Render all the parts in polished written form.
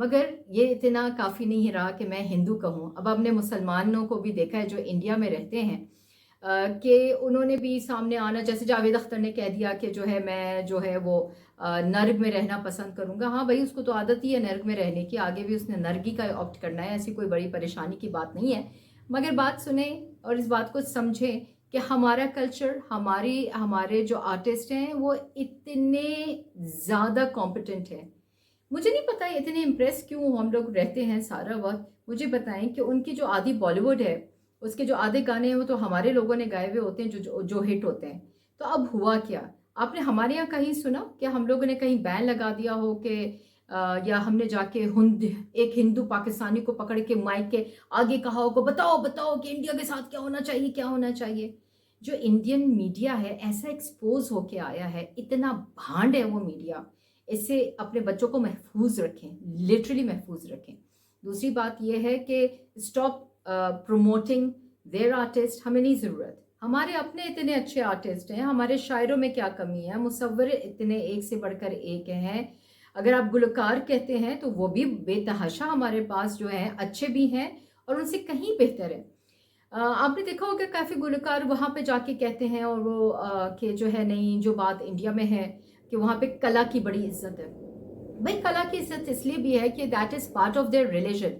مگر یہ اتنا کافی نہیں رہا کہ میں ہندو کہوں. اب ہم نے مسلمانوں کو بھی دیکھا ہے جو انڈیا میں رہتے ہیں کہ انہوں نے بھی سامنے آنا، جیسے جاوید اختر نے کہہ دیا کہ جو ہے میں جو ہے وہ نرگ میں رہنا پسند کروں گا. ہاں بھائی، اس کو تو عادت ہی ہے نرگ میں رہنے کی، آگے بھی اس نے نرگی کا آپٹ کرنا ہے، ایسی کوئی بڑی پریشانی کی بات نہیں ہے. مگر بات سنیں اور اس بات کو سمجھیں کہ ہمارا کلچر، ہمارے جو آرٹسٹ ہیں وہ اتنے زیادہ کمپٹنٹ ہیں. مجھے نہیں پتا اتنے امپریس کیوں ہم لوگ رہتے ہیں سارا وقت. مجھے بتائیں کہ ان کی جو آدھی بالی ووڈ ہے، اس کے جو آدھے گانے ہیں وہ تو ہمارے لوگوں نے گائے ہوئے ہوتے ہیں جو ہٹ ہوتے ہیں. تو اب ہوا کیا؟ آپ نے ہمارے یہاں کہیں سنا کہ ہم لوگوں نے کہیں بین لگا دیا ہو کہ یا ہم نے جا کے ایک ہندو پاکستانی کو پکڑ کے مائک کے آگے کہا ہو کہ بتاؤ کہ انڈیا کے ساتھ کیا ہونا چاہیے، کیا ہونا چاہیے. جو انڈین میڈیا ہے ایسا ایکسپوز ہو کے آیا ہے، اتنا بھانڈ ہے وہ میڈیا. اس سے اپنے بچوں کو محفوظ رکھیں، لٹرلی محفوظ رکھیں. دوسری بات یہ ہے کہ اسٹاپ پروموٹنگ دیر آرٹسٹ. ہمیں نہیں ضرورت، ہمارے اپنے اتنے اچھے آرٹسٹ ہیں. ہمارے شاعروں میں کیا کمی ہے؟ مصور اتنے ایک سے بڑھ کر ایک ہیں. اگر آپ گلوکار کہتے ہیں تو وہ بھی بے تحاشا ہمارے پاس جو ہیں اچھے بھی ہیں اور ان سے کہیں بہتر ہے. آپ نے دیکھا ہوگا کافی گلوکار وہاں پہ جا کے کہتے ہیں اور وہ کہ جو ہے نہیں، جو بات انڈیا میں ہے کہ وہاں پہ کلا کی بڑی عزت ہے. بھائی کلا کی عزت اس لیے بھی ہے کہ that is part of their religion.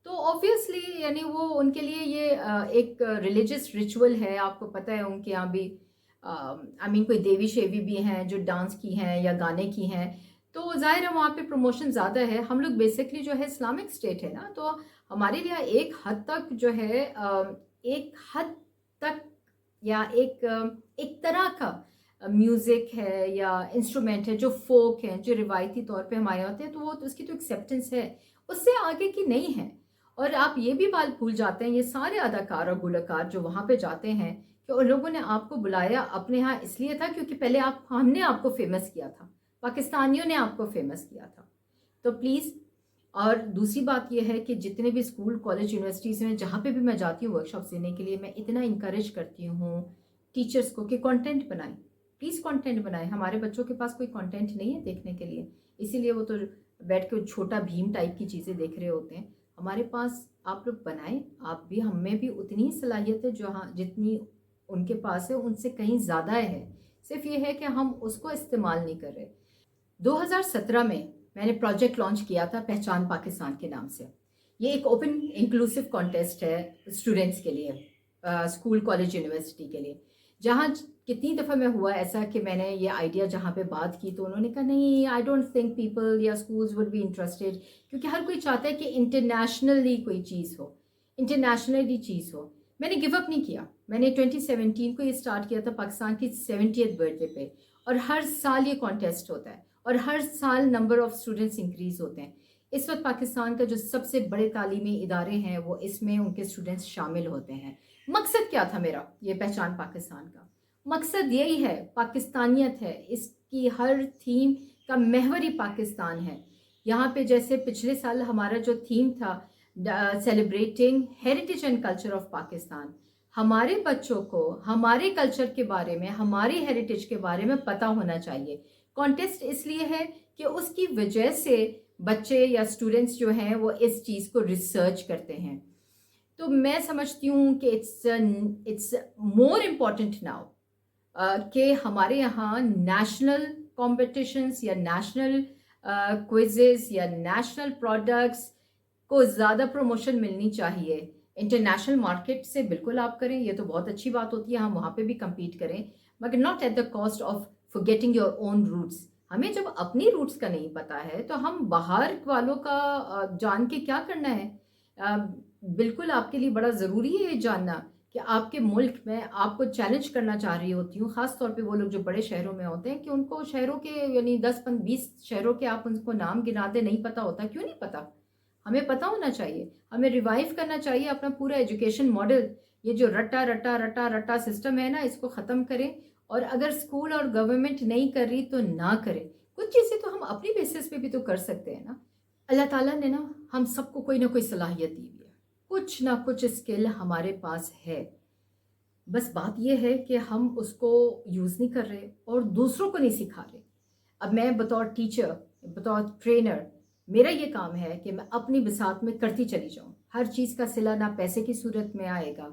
تو آبویسلی یعنی وہ ان کے لیے یہ ایک ریلیجس ریچول ہے. آپ کو پتہ ہے ان کے یہاں بھی کوئی دیوی شیوی بھی ہیں جو ڈانس کی ہیں یا گانے کی ہیں. تو ظاہر ہے وہاں پہ پروموشن زیادہ ہے. ہم لوگ بیسکلی جو ہے اسلامک اسٹیٹ ہے نا، تو ہمارے لیے ایک حد تک جو ہے ایک حد تک یا ایک طرح کا میوزک ہے یا انسٹرومنٹ ہے جو فوک ہیں، جو روایتی طور پہ ہمارے ہوتے ہیں، تو وہ اس کی تو ایکسیپٹنس ہے، اس سے آگے کی نہیں ہے. اور آپ یہ بھی بات بھول جاتے ہیں، یہ سارے اداکار اور گلوکار جو وہاں پہ جاتے ہیں، کہ ان لوگوں نے آپ کو بلایا اپنے ہاں اس لیے تھا کیونکہ پہلے ہم نے آپ کو فیمس کیا تھا، پاکستانیوں نے آپ کو فیمس کیا تھا. تو پلیز. اور دوسری بات یہ ہے کہ جتنے بھی اسکول کالج یونیورسٹیز میں جہاں پہ بھی میں جاتی ہوں ورک شاپس دینے کے لیے، میں اتنا انکریج کرتی ہوں ٹیچرز کو کہ کانٹینٹ بنائیں. پلیز کانٹینٹ بنائیں. ہمارے بچوں کے پاس کوئی کانٹینٹ نہیں ہے دیکھنے کے لیے، اسی لیے وہ تو بیٹھ کے چھوٹا بھیم ٹائپ کی چیزیں دیکھ رہے ہوتے ہیں. ہمارے پاس آپ لوگ بنائیں. آپ بھی، ہم میں بھی اتنی ہی صلاحیت ہے جتنی ان کے پاس ہے، ان سے کہیں زیادہ ہے. صرف یہ ہے کہ ہم اس کو استعمال نہیں کر رہے. 2017 میں نے پروجیکٹ لانچ کیا تھا پہچان پاکستان کے نام سے. یہ ایک اوپن انکلوسیو کانٹیسٹ ہے اسٹوڈنٹس کے لیے، اسکول کالج یونیورسٹی کے لیے. جہاں کتنی دفعہ میں ہوا ایسا کہ میں نے یہ آئیڈیا جہاں پہ بات کی تو انہوں نے کہا نہیں، آئی ڈونٹ تھنک پیپل یا اسکولز وڈ بی انٹرسٹیڈ، کیونکہ ہر کوئی چاہتا ہے کہ انٹرنیشنلی کوئی چیز ہو، انٹرنیشنلی چیز ہو. میں نے گیو اپ نہیں کیا. میں نے 2017 کو یہ اسٹارٹ کیا تھا پاکستان کی 70th برتھ ڈے پہ، اور ہر سال یہ کانٹیسٹ ہوتا ہے اور ہر سال نمبر آف اسٹوڈنٹس انکریز ہوتے ہیں. اس وقت پاکستان کا جو سب سے بڑے تعلیمی ادارے ہیں وہ اس میں ان کے اسٹوڈنٹس شامل ہوتے ہیں. مقصد کیا تھا میرا یہ پہچان پاکستان کا؟ مقصد یہی ہے، پاکستانیت ہے. اس کی ہر تھیم کا محور ہی پاکستان ہے. یہاں پہ جیسے پچھلے سال ہمارا جو تھیم تھا celebrating heritage and culture of Pakistan, ہمارے بچوں کو ہمارے کلچر کے بارے میں، ہماری ہیریٹیج کے بارے میں پتہ ہونا چاہیے. کانٹیسٹ اس لیے ہے کہ اس کی وجہ سے بچے یا اسٹوڈنٹس جو ہیں وہ اس چیز کو ریسرچ کرتے ہیں. تو میں سمجھتی ہوں کہ اٹس مور امپورٹنٹ ناؤ کہ ہمارے یہاں نیشنل کمپٹیشنس یا نیشنل کوئزز یا نیشنل پروڈکٹس کو زیادہ پروموشن ملنی چاہیے. انٹرنیشنل مارکیٹ سے بالکل آپ کریں، یہ تو بہت اچھی بات ہوتی ہے، ہم وہاں پہ بھی کمپیٹ کریں، مگر not at the cost of forgetting your own roots. ہمیں جب اپنی روٹس کا نہیں پتا ہے تو ہم باہر والوں کا جان کے کیا کرنا ہے؟ بالکل آپ کے لیے بڑا ضروری ہے یہ جاننا کہ آپ کے ملک میں آپ کو چیلنج کرنا چاہ رہی ہوتی ہوں، خاص طور پہ وہ لوگ جو بڑے شہروں میں ہوتے ہیں، کہ ان کو شہروں کے یعنی 10-20 شہروں کے آپ ان کو نام گناتے نہیں پتا ہوتا. کیوں نہیں پتا؟ ہمیں پتا ہونا چاہیے. ہمیں ریوائیو کرنا چاہیے اپنا پورا ایجوکیشن ماڈل. یہ جو رٹا رٹا رٹا رٹا سسٹم ہے نا، اس کو ختم کریں. اور اگر اسکول اور گورنمنٹ نہیں کر رہی تو نہ کرے. کچھ چیزیں تو ہم اپنی بیسس پہ بھی تو کر سکتے ہیں نا. اللہ تعالیٰ نے نا ہم سب کو کوئی نہ کوئی صلاحیت دی ہوئی ہے، کچھ نہ کچھ اسکل ہمارے پاس ہے. بس بات یہ ہے کہ ہم اس کو یوز نہیں کر رہے اور دوسروں کو نہیں سکھا رہے. اب میں بطور ٹیچر، بطور ٹرینر میرا یہ کام ہے کہ میں اپنی بساط میں کرتی چلی جاؤں. ہر چیز کا صلہ نہ پیسے کی صورت میں آئے گا،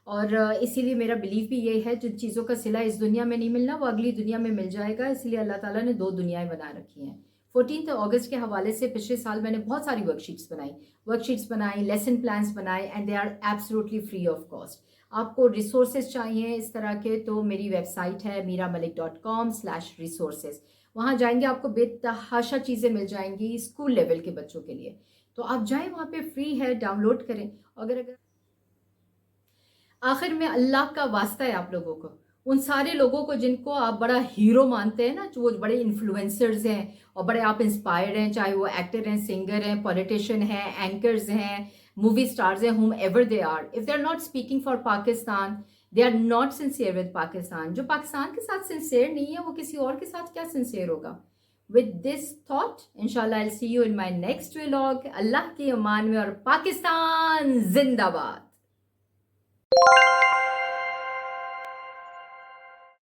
اور اسی لیے میرا بلیف بھی یہ ہے جن چیزوں کا صلہ اس دنیا میں نہیں ملنا وہ اگلی دنیا میں مل جائے گا. اسی لیے اللہ تعالیٰ نے 2 دنیایں بنا رکھی ہیں. 14 اگست کے حوالے سے پچھلے سال میں نے بہت ساری ورک شیٹس بنائی، لیسن پلانس بنائے، and they are absolutely free of cost. آپ کو ریسورسز چاہیے اس طرح کے تو میری ویب سائٹ ہے meeramalik.com/resources. وہاں جائیں گے آپ کو بے تحاشا چیزیں مل جائیں گی اسکول لیول کے بچوں کے لیے. تو آپ جائیں وہاں پہ، فری ہے، ڈاؤن لوڈ کریں. اگر آخر میں اللہ کا واسطہ ہے آپ لوگوں کو، ان سارے لوگوں کو جن کو آپ بڑا ہیرو مانتے ہیں نا، جو وہ بڑے انفلوئنسرز ہیں اور بڑے آپ انسپائرڈ ہیں، چاہے وہ ایکٹر ہیں، سنگر ہیں، پولیٹیشین ہیں، اینکرز ہیں، مووی اسٹارز ہیں، whomever they are, if they are not speaking for Pakistan they are not sincere with Pakistan. جو پاکستان کے ساتھ سنسیئر نہیں ہے وہ کسی اور کے ساتھ کیا سنسیئر ہوگا. With this thought, inshallah I'll see you in my next vlog. اللہ کی امان میں، اور پاکستان زندہ باد.